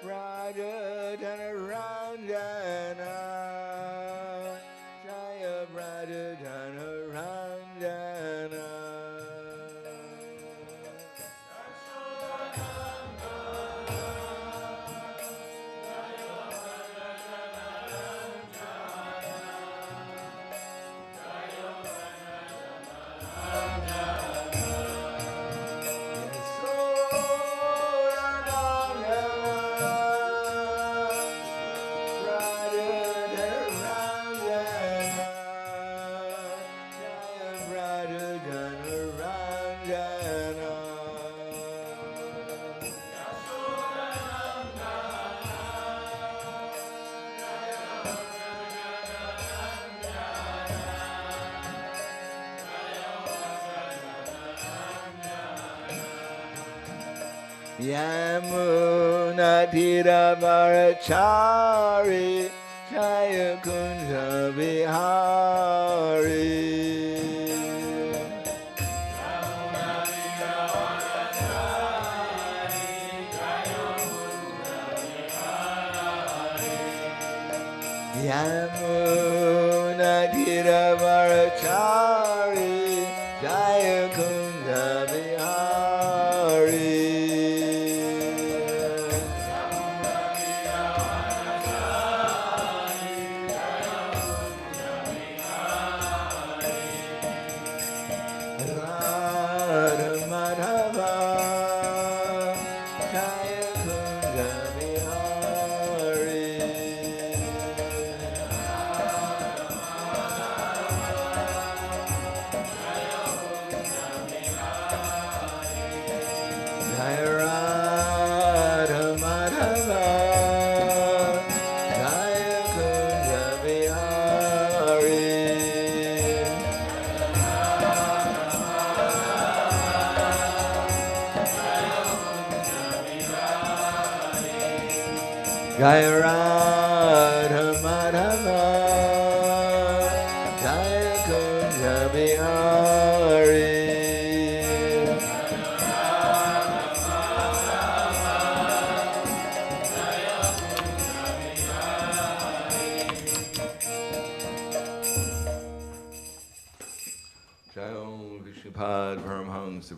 Radha Dhana Ranjana, Jaya Radha Dhana Ranjana. Yamuna Tiravarachari Jaya Kunja Vihari. Yamuna Tiravarachari Jaya Kunja Vihari. Jaya Radha Madhava, Jaya Kunja Bihari. Jaya Vishnupad Paramhamsa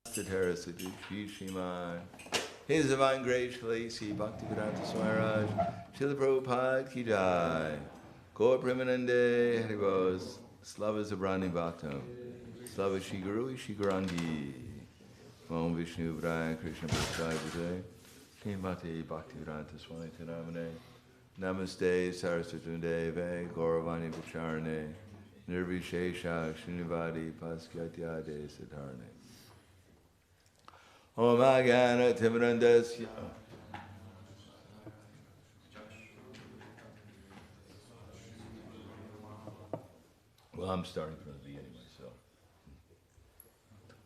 Satara Sati Shri Shriman. His Divine Grace, Sri Bhakti-Vedanta Swami Maharaj, Srila Prabhupada Ki Jai, Gaur Premanande Haribos, Slava Zabrani Bhaktam, Slava Shri Guru Shri Gurangi, Om Vishnu Vraya Krishna Prasad Vijay, Kimati Bhakti-Vedanta Swami Tanamane, Namaste Saraswati Deve, Gauravani Vacharane, Nirvishesha Srinivadi Paskyatyade Siddharne. Om Agana Timirandasya. Well, I'm starting from the beginning myself.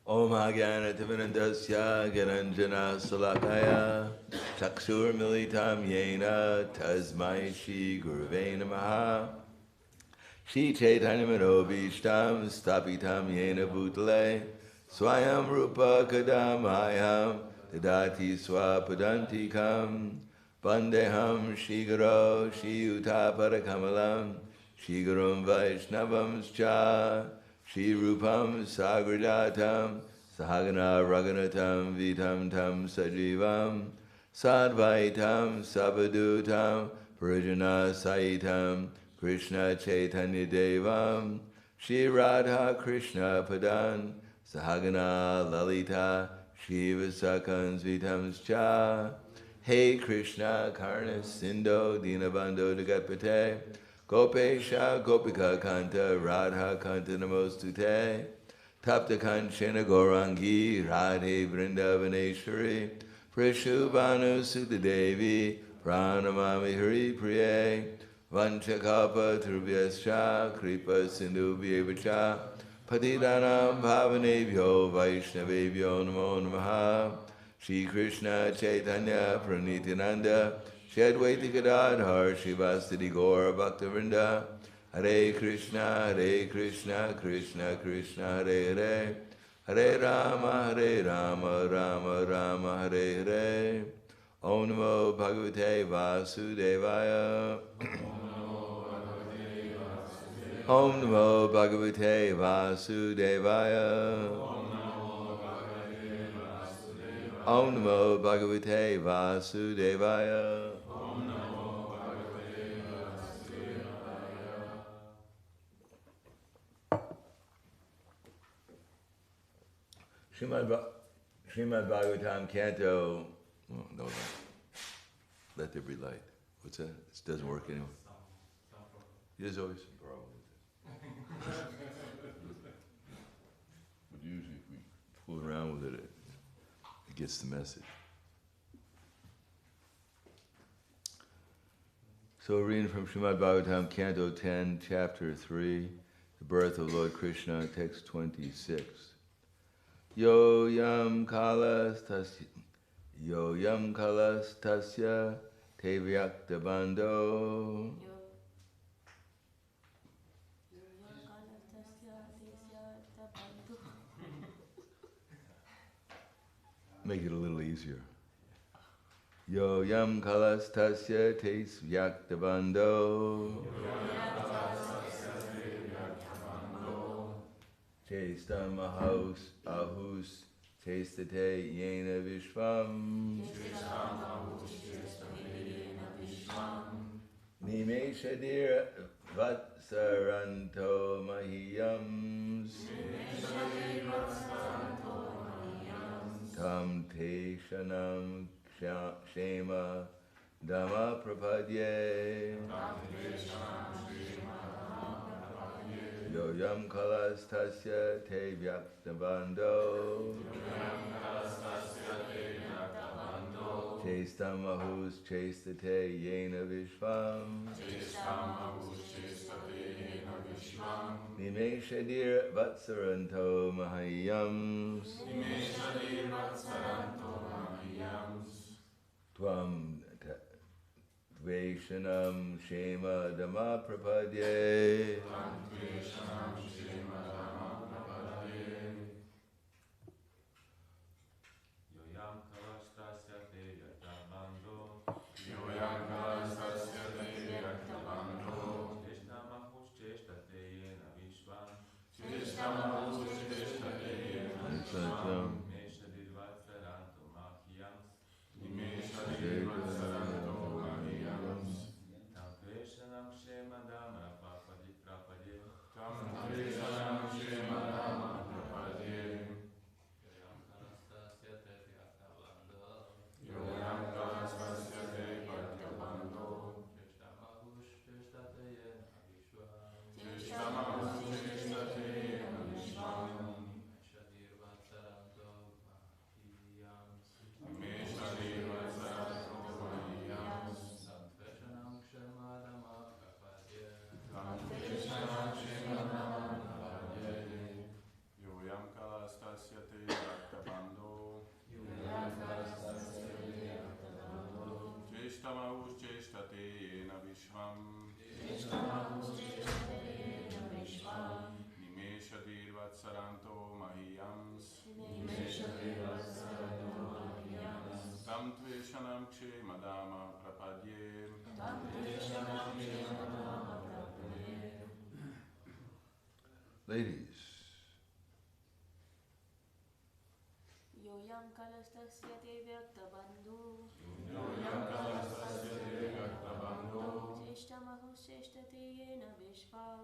Om Agana Timirandasya Garanjana Salakaya Chaksur Militam Yena Tasmai Shri Gurave Namaha Shri Chaitanya Manobishtam Stapitam Yena Bhutale Swayam Rupa Kadamayam Tadati Swapadantikam Bandeham Shigaro Shri Utaparakamalam Shri Gurum Vaishnavam Cha Shri Rupam Sagradatam Sahagana Raghunatam Vitam Tam Sajivam Sadvaitam Sabadutam Parijana Saitam Krishna Chaitanya Devam Shri Radha Krishna Padan Sahagana Lalita Shiva Sakans Vitams Cha Hey Krishna Karna Sindho Dinabando Dagatpate Gopesha Gopika Kanta Radha Kanta Namostute Tapta Kanchana Gorangi Radhe Vrindavaneshwari Prashubhanu Sudadevi Pranamami Hari Priye Vanchakapa Trubhyascha Kripa Sindhu Vyevacha Patidanam Bhavanebhyo Vaishnavebhyo Namo Namaha Shri Krishna Chaitanya Pranityananda Shri Advaita Gadadhar Shivastadi Gaura Bhaktivinoda Hare Krishna Krishna Krishna Hare Hare Hare Rama Rama Rama Hare Hare Om Namo Bhagavate Vasudevaya. Om Namo Bhagavate Vasudevaya. Om Namo Bhagavate Vasudevaya. Srimad Bhagavatam Canto. Oh, no light. Let there be light. What's that? It doesn't work anymore. There's always some problem with it. But usually if we fool around with it, it gets the message. So reading from Srimad Bhagavatam, Canto 10, Chapter 3, the birth of Lord Krishna, text 26. Yo yam kalas tasya te vyakta bando. Make it a little easier. Yo yam kalas tasya te vyakta bando. Chestam ahus chestate yena vishvam. Nimeshadir vatsaranto mahiyams. Tam te shanam shema dhamma prapadye. Yo yam kalas tasya te vyakta bando. Chestam ahus chestate yena vishvam. Nimeshadir vatsaranto mahayams. Tvam Vaishanam Shema Dhamma Prapadye. Ladies. Yoyam kalastasya te vyakta bandhu. Cheshtamahus cheshtate yena vishvam.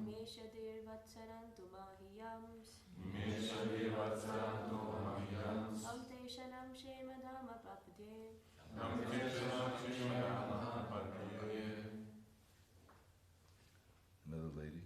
Nimeshadir vatsarantu mahiyams. Tam teshanam shema dhamma prapade. Another lady.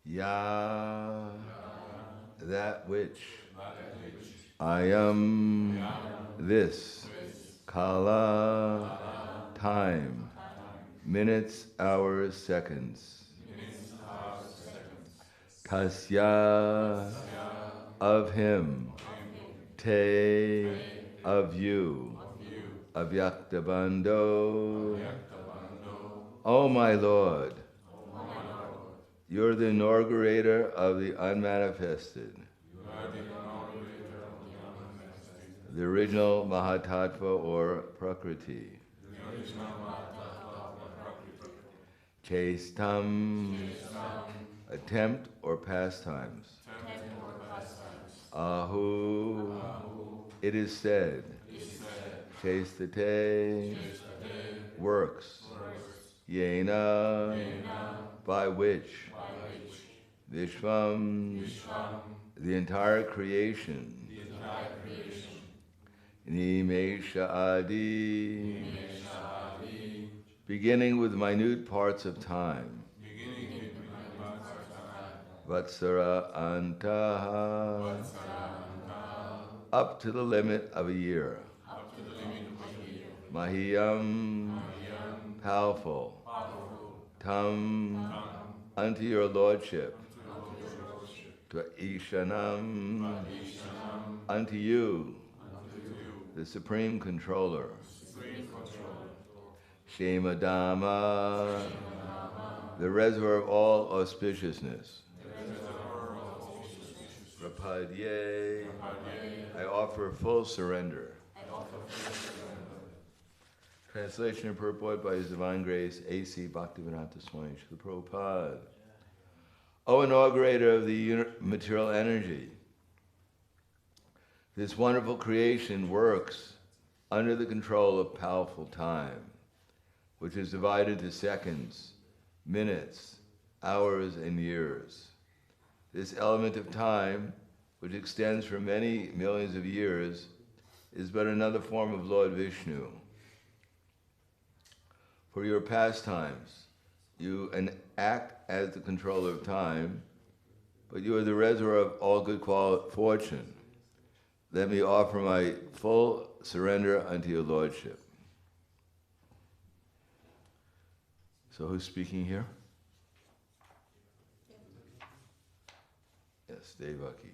Ya, that which I am this, kala, time, minutes, hours, seconds, tasya, of him, te, of you, avyaktabando, O my Lord, you're the inaugurator of the unmanifested, the original Mahatattva or Prakriti. Chestam, attempt or pastimes. Ahu, it is said. Chestate, works. Yena, by which. Vishvam, the entire creation. Nimesha adi, beginning with minute parts of time. Vatsara antaha, up to the limit of a year. Mahiyam, powerful. Tam, unto your lordship. Tvaishanam, unto you, the supreme controller. Shemadama, the reservoir of all auspiciousness. Prapadye, I offer full surrender. Translation and purport by His Divine Grace, A.C. Bhaktivedanta Swami Srila Prabhupada. O inaugurator of the material energy, this wonderful creation works under the control of powerful time, which is divided to seconds, minutes, hours, and years. This element of time, which extends for many millions of years, is but another form of Lord Vishnu. For your pastimes, you act as the controller of time, but you are the reservoir of all good fortune. Let me offer my full surrender unto your lordship. So who's speaking here? Yes, Devaki.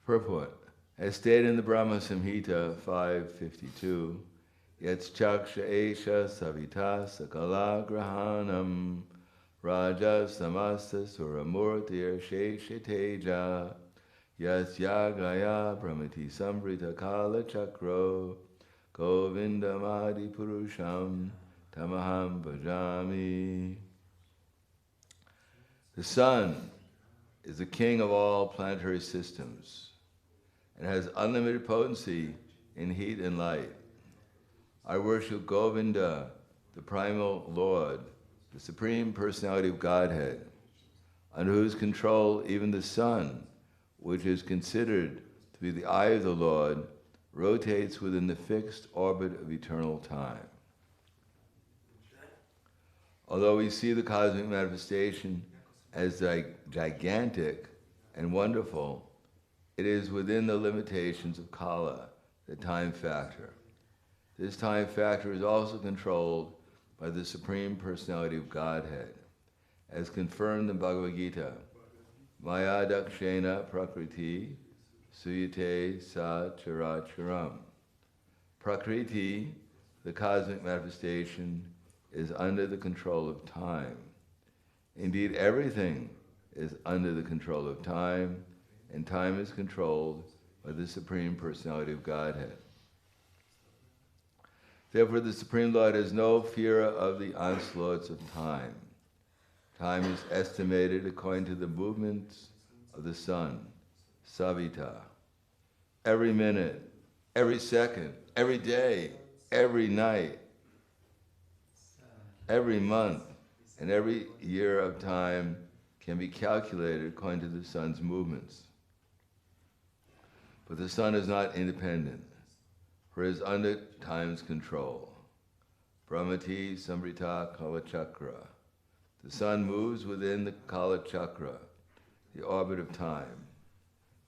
Purport. As stated in the Brahma Samhita 5.52, Yats chaksha esha savita sakala grahanam raja samasta suramurtir shesheteja yasya gaya brahmati sambrita kala chakro govindamadi purusham tamaham bhajami. The sun is the king of all planetary systems and has unlimited potency in heat and light. I worship Govinda, the primal Lord, the Supreme Personality of Godhead, under whose control even the sun, which is considered to be the eye of the Lord, rotates within the fixed orbit of eternal time. Although we see the cosmic manifestation as gigantic and wonderful, it is within the limitations of Kala, the time factor. This time factor is also controlled by the Supreme Personality of Godhead, as confirmed in Bhagavad Gita. Maya dakshena prakriti suyate sa characharam. Prakriti, the cosmic manifestation, is under the control of time. Indeed, everything is under the control of time, and time is controlled by the Supreme Personality of Godhead. Therefore, the Supreme Lord has no fear of the onslaughts of time. Time is estimated according to the movements of the sun, savita. Every minute, every second, every day, every night, every month, and every year of time can be calculated according to the sun's movements. But the sun is not independent, for it is under time's control. Brahmati Samrita Kala Chakra. The sun moves within the Kala Chakra, the orbit of time.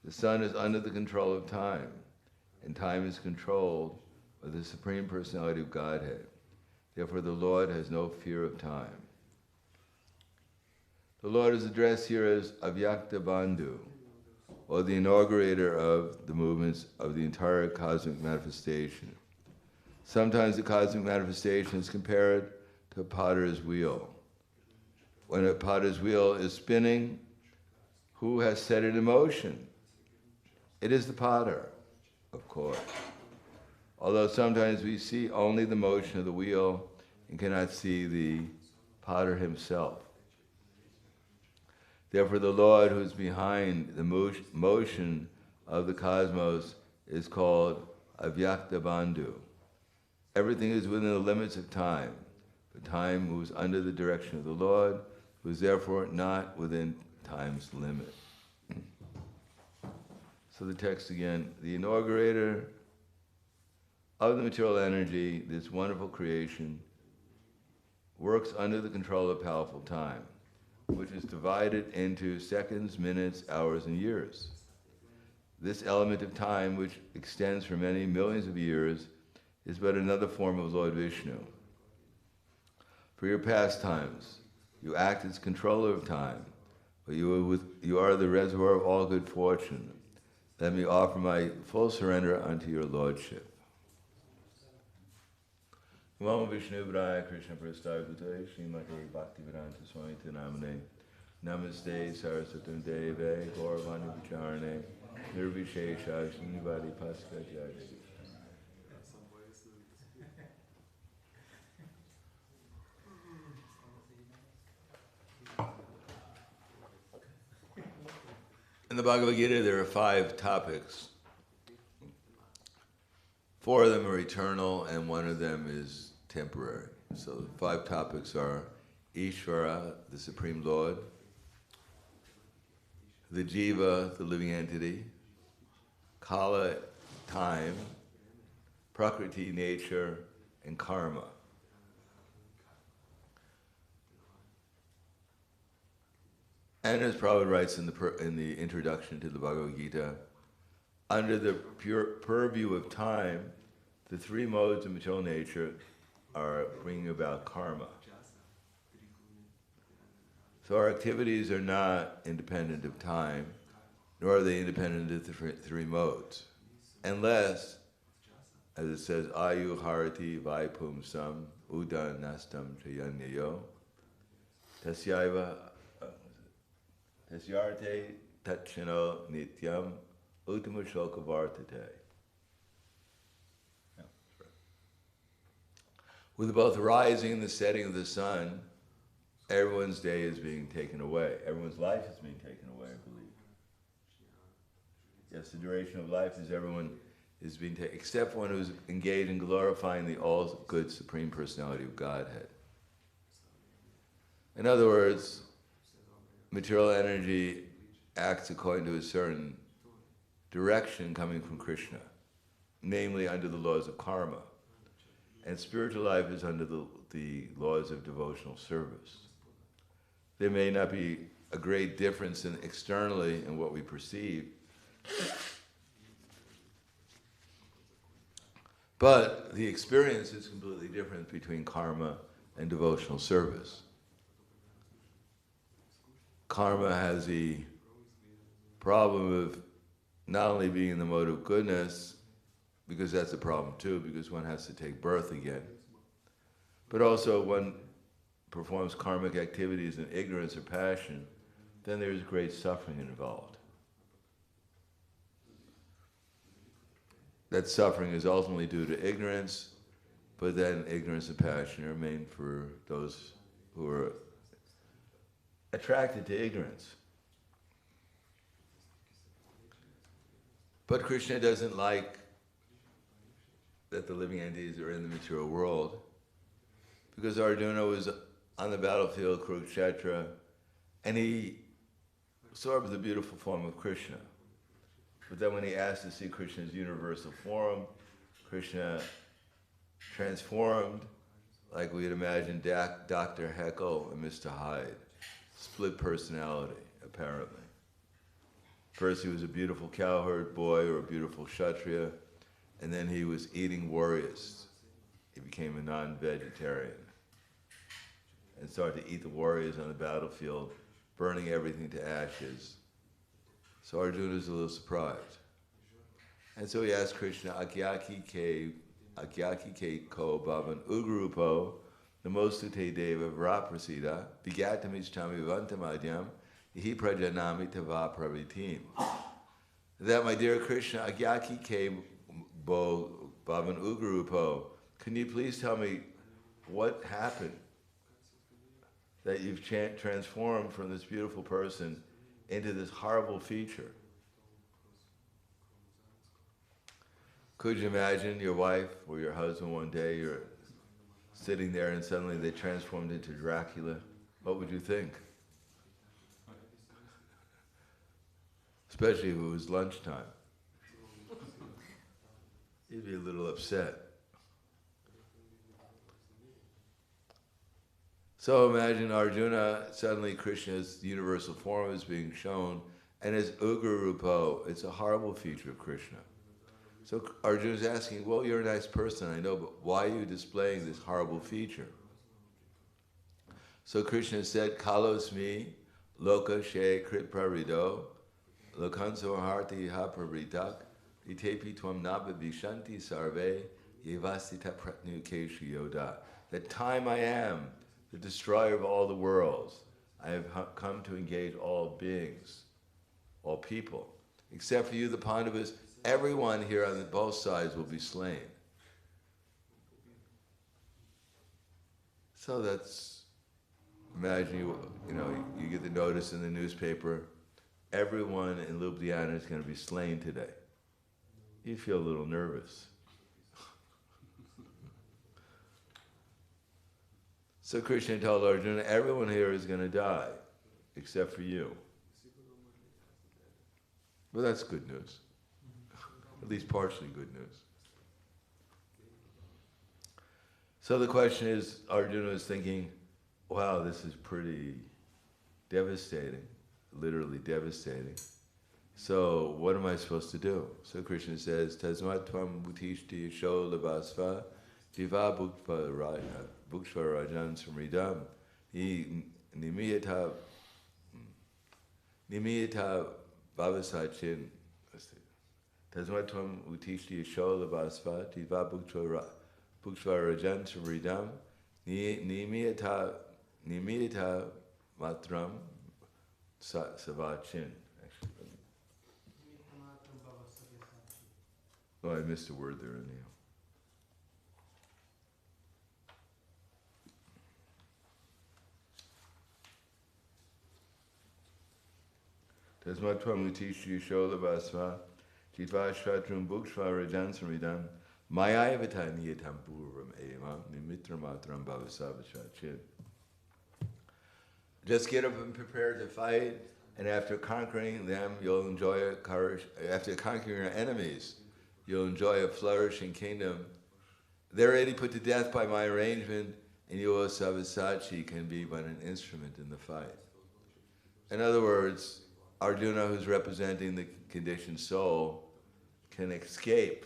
The sun is under the control of time, and time is controlled by the Supreme Personality of Godhead. Therefore, the Lord has no fear of time. The Lord is addressed here as Avyakta Bandhu, or the inaugurator of the movements of the entire cosmic manifestation. Sometimes the cosmic manifestation is compared to a potter's wheel. When a potter's wheel is spinning, who has set it in motion? It is the potter, of course. Although sometimes we see only the motion of the wheel and cannot see the potter himself. Therefore, the Lord who is behind the motion of the cosmos is called Avyakta Bandhu. Everything is within the limits of time, but time moves under the direction of the Lord, who is therefore not within time's limit. So the text again, the inaugurator of the material energy, this wonderful creation, works under the control of powerful time, which is divided into seconds, minutes, hours, and years. This element of time, which extends for many millions of years, is but another form of Lord Vishnu. For your pastimes, you act as controller of time, but you are the reservoir of all good fortune. Let me offer my full surrender unto your lordship. Namo Vishnu Hare Krishna Prasthaya Bhutale Srimate Bhaktivedanta Swami Namane Namaste Saraswatam Deve Gauravani Vicharane Nirvishesha Srinivadi Paskajade. In the Bhagavad Gita, there are 5 topics. 4 of them are eternal, and 1 of them is temporary. So the 5 topics are Ishvara, the Supreme Lord, the Jiva, the living entity, Kala, time, Prakriti, nature, and Karma. And as Prabhupada writes in the introduction to the Bhagavad Gita, under the pure purview of time, the 3 modes of material nature are bringing about karma. So our activities are not independent of time, nor are they independent of the 3 modes. Unless, as it says, Ayu Harati Vaipumsam Udan Nastam Chayanyayo Tasyaiva Tasyarte Tachino Nityam Uttama Shoka Vartate. With both the rising and the setting of the sun, everyone's day is being taken away. Everyone's life is being taken away, I believe. Yes, the duration of life is everyone is being taken, except one who's engaged in glorifying the all-good Supreme Personality of Godhead. In other words, material energy acts according to a certain direction coming from Krishna, namely under the laws of karma. And spiritual life is under the laws of devotional service. There may not be a great difference externally in what we perceive, but the experience is completely different between karma and devotional service. Karma has the problem of not only being in the mode of goodness, because that's a problem too, because one has to take birth again, but also one performs karmic activities in ignorance or passion, then there's great suffering involved. That suffering is ultimately due to ignorance, but then ignorance and passion remain for those who are attracted to ignorance. But Krishna doesn't like that the living entities are in the material world, because Arjuna was on the battlefield, Kurukshetra, and he saw the beautiful form of Krishna. But then when he asked to see Krishna's universal form, Krishna transformed, like we'd imagine Dr. Heckle and Mr. Hyde. Split personality, apparently. First he was a beautiful cowherd boy or a beautiful kshatriya, and then he was eating warriors. He became a non-vegetarian and started to eat the warriors on the battlefield, burning everything to ashes. So Arjuna is a little surprised. And so he asked Krishna, Agyaki ke ko bhavan ugrupo, namostute deva vraprasida, vigatam ichami vantamadyam, ihi prajanami tava pravitim. That, my dear Krishna, Agyaki ke bo bhavan ugrupo, can you please tell me what happened that you've transformed from this beautiful person into this horrible feature? Could you imagine your wife or your husband one day, you're sitting there and suddenly they transformed into Dracula? What would you think? Especially if it was lunchtime. You'd be a little upset. So imagine Arjuna, suddenly Krishna's universal form is being shown, and his Ugra-rupo, it's a horrible feature of Krishna. So Arjuna's asking, well, you're a nice person, I know, but why are you displaying this horrible feature? So Krishna said, Kalosmi, loka she krit prarido, lokanso harti ha praritak, itepi tvam nabha vishanti sarve, yevasita pratnu keshi yoda. That time I am, the destroyer of all the worlds. I have come to engage all beings, all people. Except for you, the Pandavas, everyone here on both sides will be slain. So that's, imagine you get the notice in the newspaper, everyone in Ljubljana is going to be slain today. You feel a little nervous. So Krishna told Arjuna, everyone here is going to die, except for you. Well, that's good news. At least partially good news. So the question is, Arjuna is thinking, wow, this is pretty devastating, literally devastating. So what am I supposed to do? So Krishna says, Tasmat tvam bhutishti yasho labasva diva bhukshva rajan samridam nimiyata bhavasachin Tasmat tvam bhutishti yasho labasva diva bhukshva rajan samridam nimiyata matram savachin. Oh, I missed a word there, anyhow. Tasmatvam utishu shola vasva jitva shatrum bhukshva rajan samridam mayayavata niyatam purvam eva nimitramatram bhavasavachachin. Just get up and prepare to fight, and after conquering them, you'll enjoy after conquering your enemies, you'll enjoy a flourishing kingdom. They're already put to death by my arrangement, and you, O Savasachi, can be but an instrument in the fight. In other words, Arjuna, who's representing the conditioned soul, can escape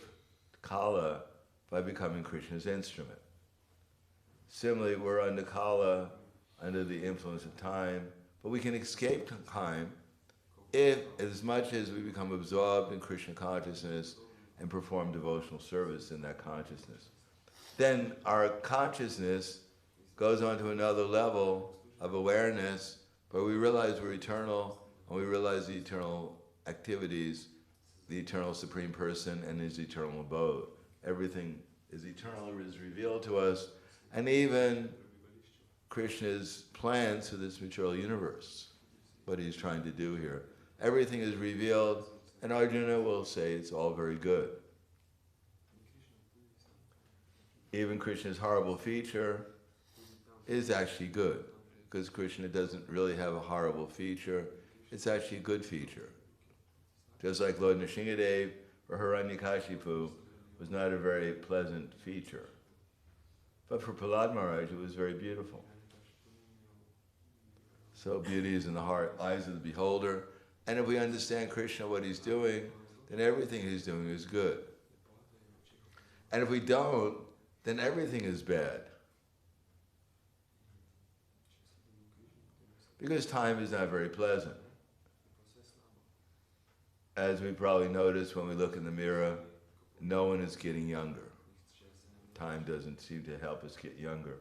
Kala by becoming Krishna's instrument. Similarly, we're under Kala, under the influence of time, but we can escape time if, as much as we become absorbed in Krishna consciousness and perform devotional service in that consciousness. Then our consciousness goes on to another level of awareness, but we realize we're eternal, and we realize the eternal activities, the eternal Supreme Person and His eternal abode. Everything is eternal, is revealed to us, and even Krishna's plans for this material universe, what He's trying to do here. Everything is revealed, and Arjuna will say it's all very good. Even Krishna's horrible feature is actually good, because Krishna doesn't really have a horrible feature. It's actually a good feature. Just like Lord Nrsimhadev or Hiranyakashipu was not a very pleasant feature. But for Prahlad Maharaj, it was very beautiful. So beauty is in the heart, eyes of the beholder. And if we understand Krishna, what he's doing, then everything he's doing is good. And if we don't, then everything is bad. Because time is not very pleasant. As we probably notice when we look in the mirror, no one is getting younger. Time doesn't seem to help us get younger.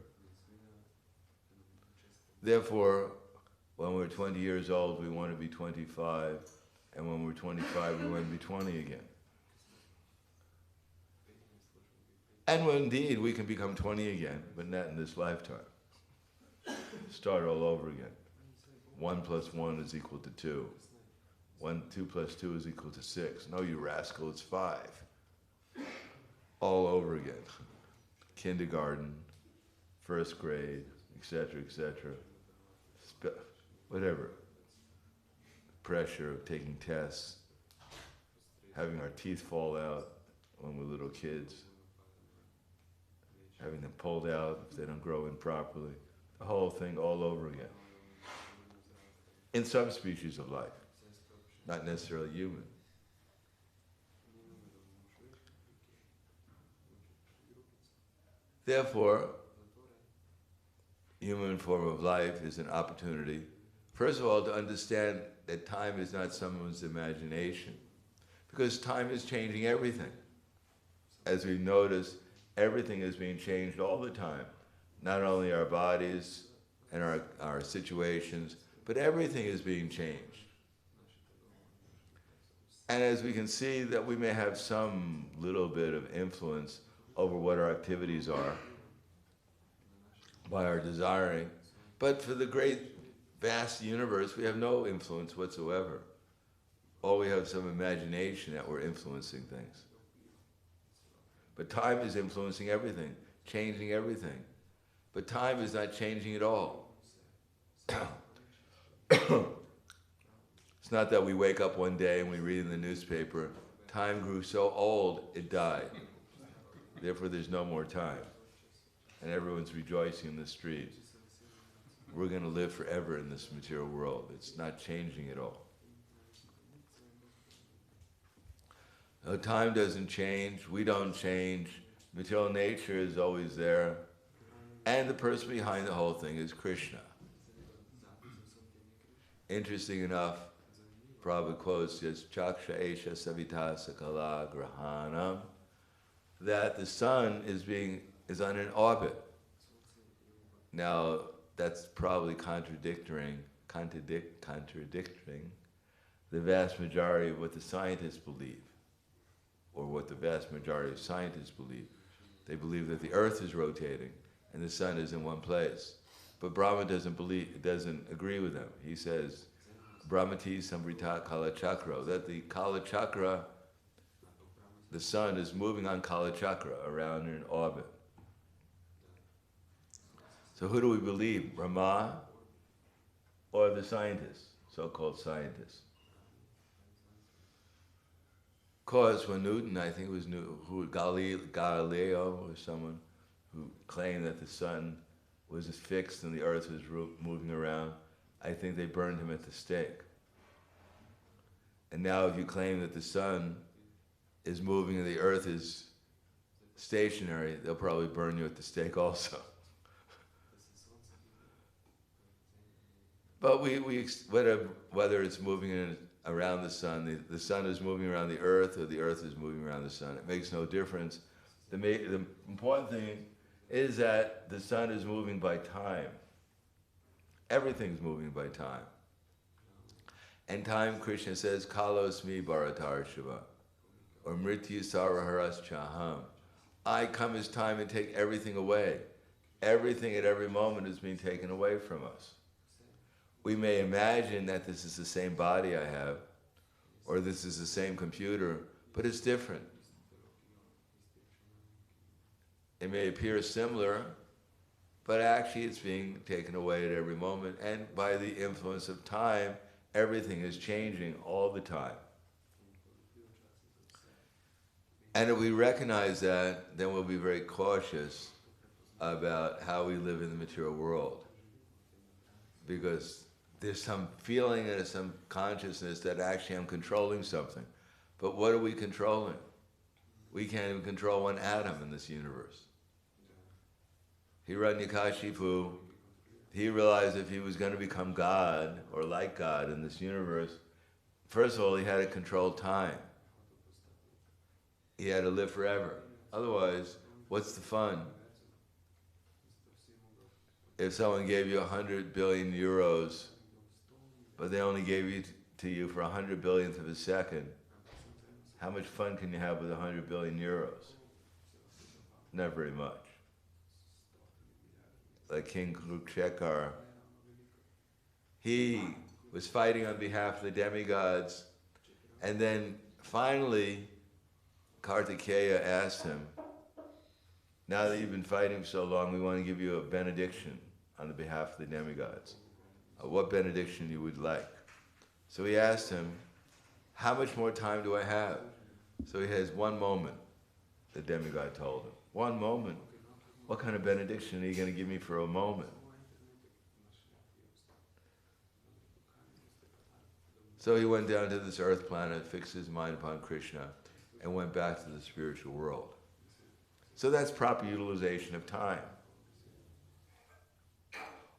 Therefore, when we're 20 years old, we want to be 25, and when we're 25, we want to be 20 again. And when indeed we can become 20 again, but not in this lifetime. Start all over again. 1 + 1 is equal to 2. 2 + 2 is equal to 6. No, you rascal, it's 5. All over again. Kindergarten, first grade, etc., etc. Whatever. Pressure of taking tests, having our teeth fall out when we're little kids, having them pulled out if they don't grow in properly. The whole thing all over again. In some species of life, not necessarily human. Therefore, human form of life is an opportunity, first of all, to understand that time is not someone's imagination, because time is changing everything. As we notice, everything is being changed all the time. Not only our bodies and our situations, but everything is being changed. And as we can see that we may have some little bit of influence over what our activities are by our desiring, but for the great vast universe we have no influence whatsoever. All we have is some imagination that we're influencing things. But time is influencing everything, changing everything. But time is not changing at all. It's not that we wake up one day and we read in the newspaper, time grew so old it died. Therefore there's no more time. And everyone's rejoicing in the street. We're going to live forever in this material world. It's not changing at all. No, time doesn't change, we don't change, material nature is always there, and the person behind the whole thing is Krishna. Interesting enough, Prabhupada quotes just Chaksha Esha Savita Sakala Grahanam, that the sun is on an orbit. Now, that's probably contradicting the vast majority of what the scientists believe, or what the vast majority of scientists believe. They believe that the earth is rotating and the sun is in one place. But Brahma doesn't agree with them. He says, Brahmati Samvrita Kala Chakra, that the Kala Chakra, the sun is moving on Kala Chakra around in an orbit. So who do we believe, Brahma or the scientists, so-called scientists? Of course, when Newton, I think it was Galileo or someone who claimed that the sun was fixed and the earth was moving around, I think they burned him at the stake. And now if you claim that the sun is moving and the earth is stationary, they'll probably burn you at the stake also. But whether it's moving around the sun is moving around the earth, or the earth is moving around the sun, it makes no difference. The important thing is that the sun is moving by time. Everything's moving by time. And time, Krishna says, Kalosmi Bharatar Shiva, or Mrityu Saraharas Chaham. I come as time and take everything away. Everything at every moment is being taken away from us. We may imagine that this is the same body I have, or this is the same computer, but it's different. It may appear similar, but actually it's being taken away at every moment, and by the influence of time, everything is changing all the time. And if we recognize that, then we'll be very cautious about how we live in the material world, because there's some feeling and some consciousness that actually I'm controlling something. But what are we controlling? We can't even control one atom in this universe. Hiranyakashipu, he realized if he was going to become God, or like God in this universe, first of all, he had to control time. He had to live forever. Otherwise, what's the fun? If someone gave you 100 billion euros, but they only gave it to you for 100 billionth of a second, how much fun can you have with 100 billion euros? Not very much. Like King Kurukshekhar, he was fighting on behalf of the demigods, and then finally Kartikeya asked him, now that you've been fighting so long, we want to give you a benediction on the behalf of the demigods. What benediction you would like. So he asked him, how much more time do I have? So he has 1 moment, the demigod told him. 1 moment? What kind of benediction are you going to give me for a moment? So he went down to this earth planet, fixed his mind upon Krishna, and went back to the spiritual world. So that's proper utilization of time.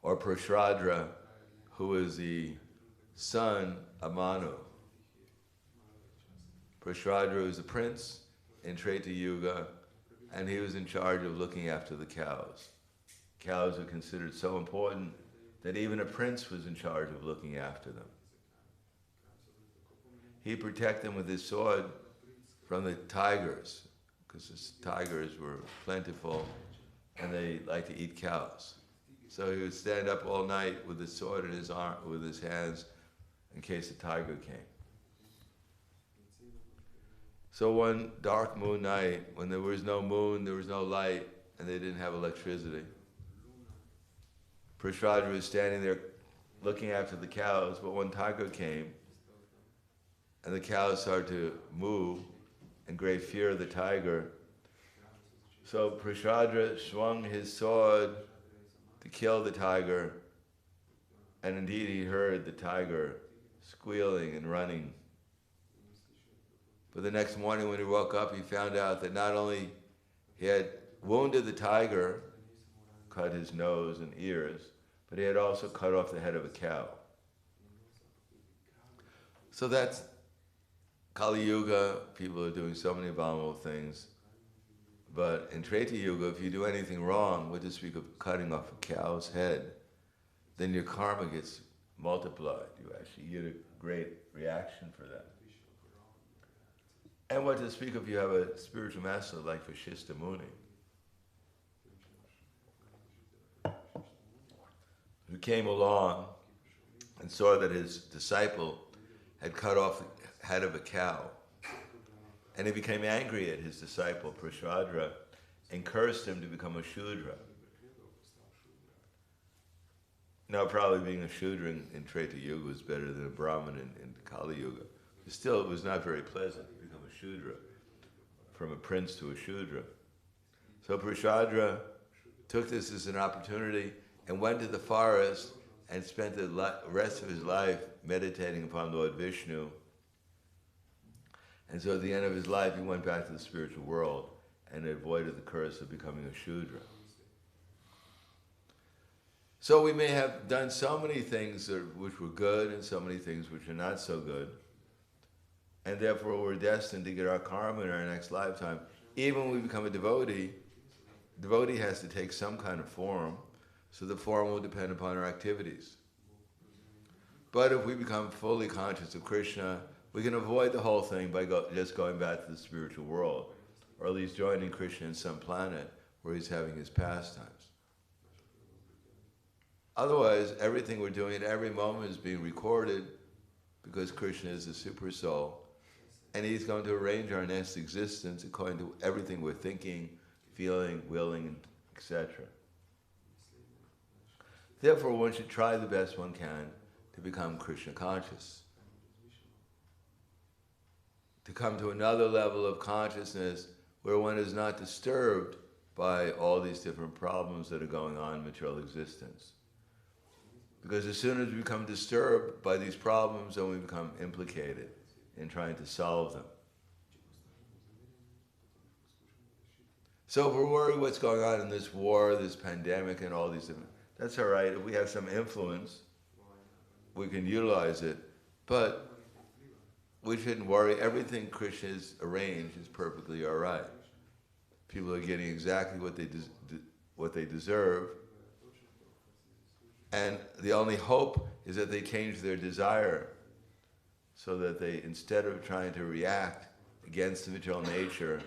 Or Prashradra, who is the son of Manu. Prashradra was a prince in Treta Yuga, and he was in charge of looking after the cows. Cows were considered so important that even a prince was in charge of looking after them. He protected them with his sword from the tigers, because the tigers were plentiful and they like to eat cows. So he would stand up all night with his sword in his arm, with his hands, in case a tiger came. So one dark moon night, when there was no moon, there was no light, and they didn't have electricity, Prashradra was standing there looking after the cows, but one tiger came, and the cows started to move in great fear of the tiger. So Prashradra swung his sword to kill the tiger, and indeed he heard the tiger squealing and running. But the next morning when he woke up, he found out that not only he had wounded the tiger, cut his nose and ears, but he had also cut off the head of a cow. So that's Kali Yuga. People are doing so many abominable things. But in Treta Yuga, if you do anything wrong, what to speak of cutting off a cow's head, then your karma gets multiplied. You actually get a great reaction for that. And what to speak of, you have a spiritual master like Vashishta Muni, who came along and saw that his disciple had cut off the head of a cow. And he became angry at his disciple, Prashradra, and cursed him to become a Shudra. Now, probably being a Shudra in Treta Yuga was better than a Brahmin in Kali Yuga. But still, it was not very pleasant to become a Shudra, from a prince to a Shudra. So Prashradra took this as an opportunity and went to the forest and spent the rest of his life meditating upon Lord Vishnu. And so at the end of his life, he went back to the spiritual world and avoided the curse of becoming a Shudra. So we may have done so many things which were good and so many things which are not so good. And therefore we're destined to get our karma in our next lifetime. Even when we become a devotee has to take some kind of form, so the form will depend upon our activities. But if we become fully conscious of Krishna, we can avoid the whole thing by just going back to the spiritual world, or at least joining Krishna in some planet where he's having his pastimes. Otherwise, everything we're doing at every moment is being recorded, because Krishna is the super soul, and he's going to arrange our next existence according to everything we're thinking, feeling, willing, etc. Therefore, one should try the best one can to become Krishna conscious, to come to another level of consciousness where one is not disturbed by all these different problems that are going on in material existence. Because as soon as we become disturbed by these problems, then we become implicated in trying to solve them. So if we're worried what's going on in this war, this pandemic, and all these things, that's all right. If we have some influence, we can utilize it. But we shouldn't worry. Everything Krishna has arranged is perfectly all right. People are getting exactly what they deserve. And the only hope is that they change their desire so that they, instead of trying to react against the material nature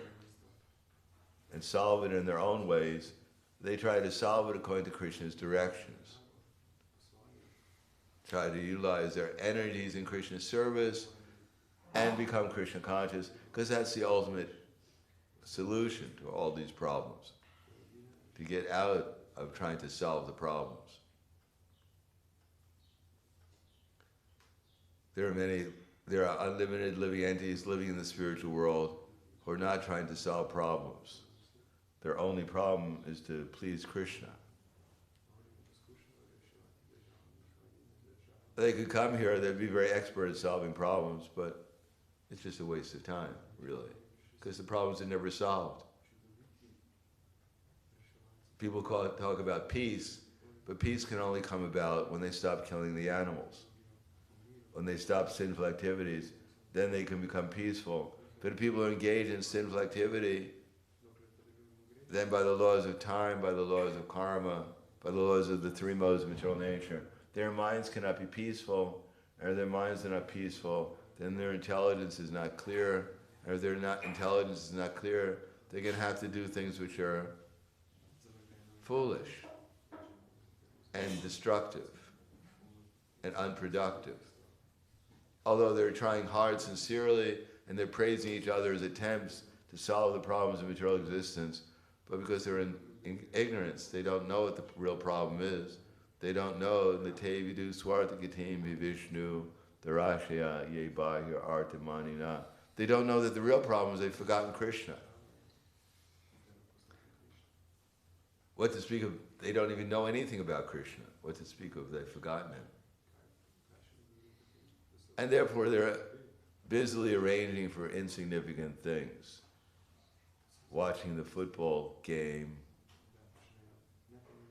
and solve it in their own ways, they try to solve it according to Krishna's directions. Try to utilize their energies in Krishna's service and become Krishna conscious, because that's the ultimate solution to all these problems. To get out of trying to solve the problems. There are unlimited living entities living in the spiritual world who are not trying to solve problems. Their only problem is to please Krishna. They could come here, they'd be very expert at solving problems, but it's just a waste of time, really, because the problems are never solved. People talk about peace, but peace can only come about when they stop killing the animals. When they stop sinful activities, then they can become peaceful. But if people are engaged in sinful activity, then by the laws of time, by the laws of karma, by the laws of the three modes of material nature, their minds cannot be peaceful. And if their minds are not peaceful, then their intelligence is not clear. And if their intelligence is not clear, they're going to have to do things which are foolish and destructive and unproductive. Although they're trying hard sincerely and they're praising each other's attempts to solve the problems of material existence, but because they're in ignorance, they don't know what the real problem is. They don't know Nate vidu swartha gatim vivishnu darashya ye bahya artamanina. They don't know that the real problem is they've forgotten Krishna. What to speak of, they don't even know anything about Krishna. What to speak of, they've forgotten him. And therefore they're busily arranging for insignificant things. Watching the football game,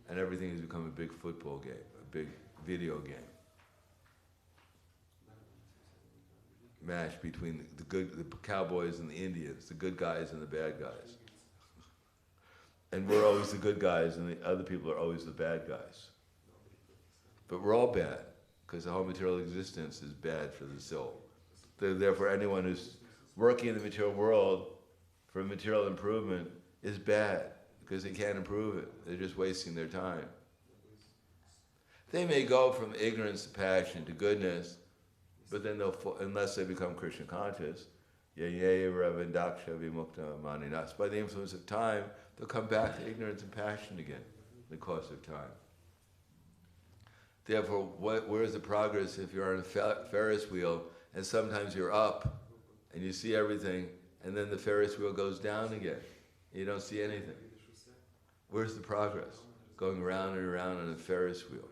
and everything has become a big football game, a big video game. Match between the Cowboys and the Indians, the good guys and the bad guys. And we're always the good guys and the other people are always the bad guys. But we're all bad, because the whole material existence is bad for the soul. Therefore, anyone who's working in the material world for material improvement is bad, because they can't improve it. They're just wasting their time. They may go from ignorance to passion to goodness, but then unless they become Krishna conscious, by the influence of time, they'll come back to ignorance and passion again in the course of time. Therefore, where's the progress if you're on a Ferris wheel and sometimes you're up and you see everything and then the Ferris wheel goes down again? You don't see anything. Where's the progress? Going round and around on a Ferris wheel.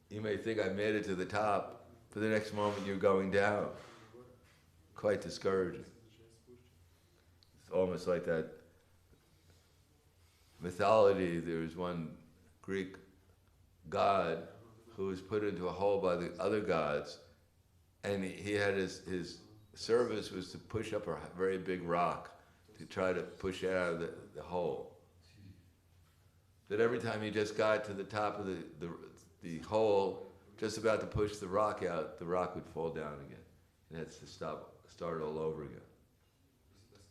You may think I made it to the top, but the next moment you're going down. Quite discouraging. It's almost like that mythology. There's one Greek god who was put into a hole by the other gods, and he had his service was to push up a very big rock to try to push it out of the hole. That every time he just got to the top of the hole, just about to push the rock out, the rock would fall down again. And had to start all over again.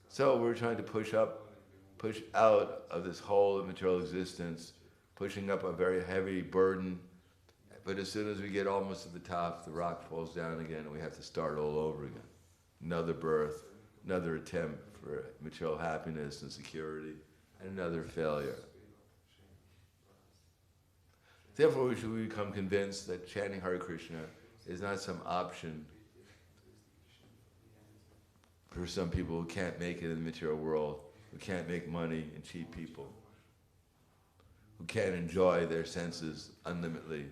So we're trying to push out of this hole of material existence, pushing up a very heavy burden, but as soon as we get almost to the top, the rock falls down again and we have to start all over again. Another birth, another attempt for material happiness and security, and another failure. Therefore, we should become convinced that chanting Hare Krishna is not some option for some people who can't make it in the material world, who can't make money and cheat people, who can't enjoy their senses unlimitedly,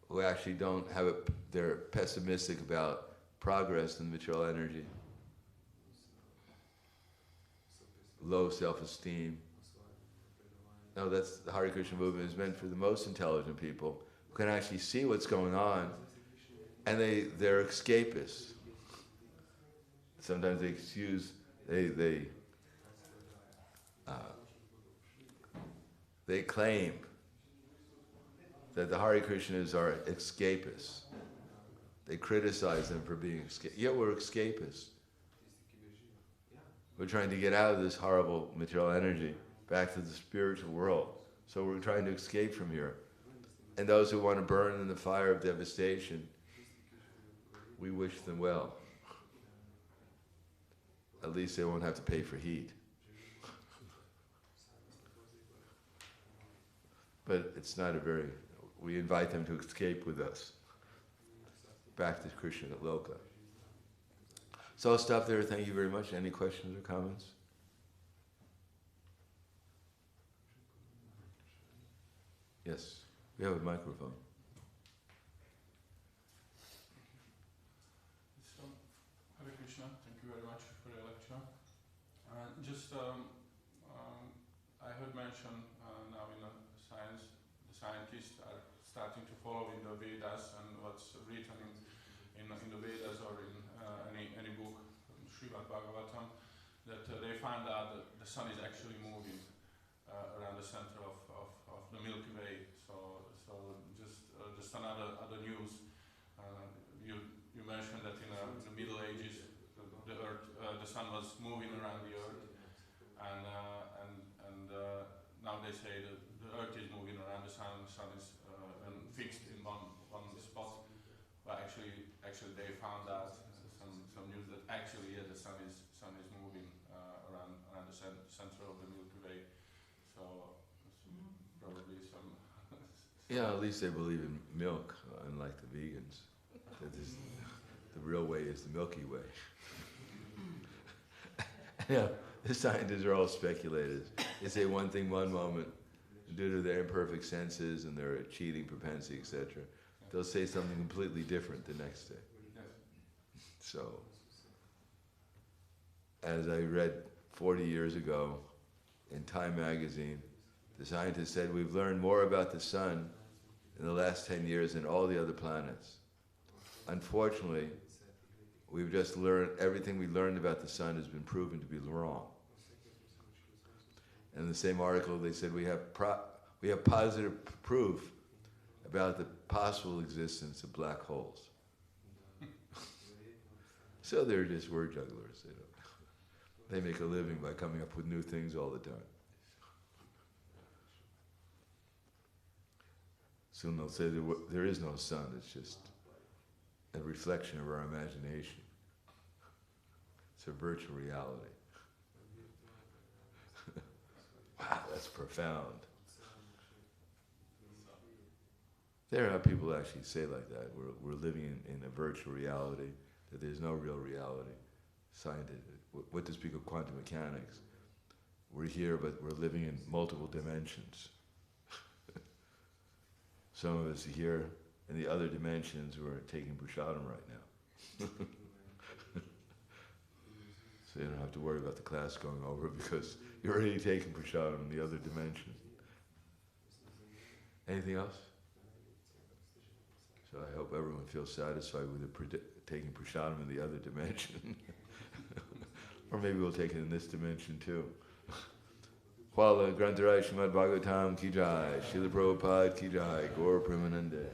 who actually don't have they're pessimistic about progress in material energy, low self-esteem. No, that's the Hare Krishna movement is meant for the most intelligent people who can actually see what's going on, and they're escapists. Sometimes they claim that the Hare Krishnas are escapists. They criticize them for being escapists. Yet we're escapists. We're trying to get out of this horrible material energy back to the spiritual world. So we're trying to escape from here. And those who want to burn in the fire of devastation, we wish them well. At least they won't have to pay for heat. But it's not we invite them to escape with us back to Krishna Loka. So I'll stop there. Thank you very much. Any questions or comments? Yes, we have a microphone. So, Hare Krishna, thank you very much for your lecture. I heard mention now in science, the scientists are starting to follow in the Vedas and what's written in the Vedas or in any book, Srimad Bhagavatam, that they find out that the sun is actually moving around the center of the Milky Way. So just another news. You mentioned that in the Middle Ages, the Earth, the sun was moving around the Earth, and now they say that the Earth is moving around the sun. The sun is fixed in one spot. But actually they found out some news that actually the sun is moving around the center of the Milky Way. So probably some. Yeah, at least they believe in milk, unlike the vegans. That the real way is the Milky Way. Yeah, the scientists are all speculators. They say one thing one moment, due to their imperfect senses and their cheating propensity, etc. They'll say something completely different the next day. So, as I read 40 years ago in Time magazine, the scientists said we've learned more about the sun in the last 10 years than all the other planets. Unfortunately, we've just learned, everything we learned about the sun has been proven to be wrong. And in the same article they said we have positive proof about the possible existence of black holes. So they're just word jugglers. They make a living by coming up with new things all the time. Soon they'll say there is no sun, it's just a reflection of our imagination. It's a virtual reality. Wow, that's profound. There are people who actually say like that. We're living in a virtual reality, that there's no real reality. Scientific. What to speak of quantum mechanics? We're here, but we're living in multiple dimensions. Some of us are here in the other dimensions who are taking prasadam right now. So you don't have to worry about the class going over because you're already taking prasadam in the other dimension. Anything else? So I hope everyone feels satisfied with taking prasadam in the other dimension. Or maybe we'll take it in this dimension too. Wala Grantaraj Srimad Bhagavatam ki jai, Srila Prabhupada ki jai, Gaur Premanande.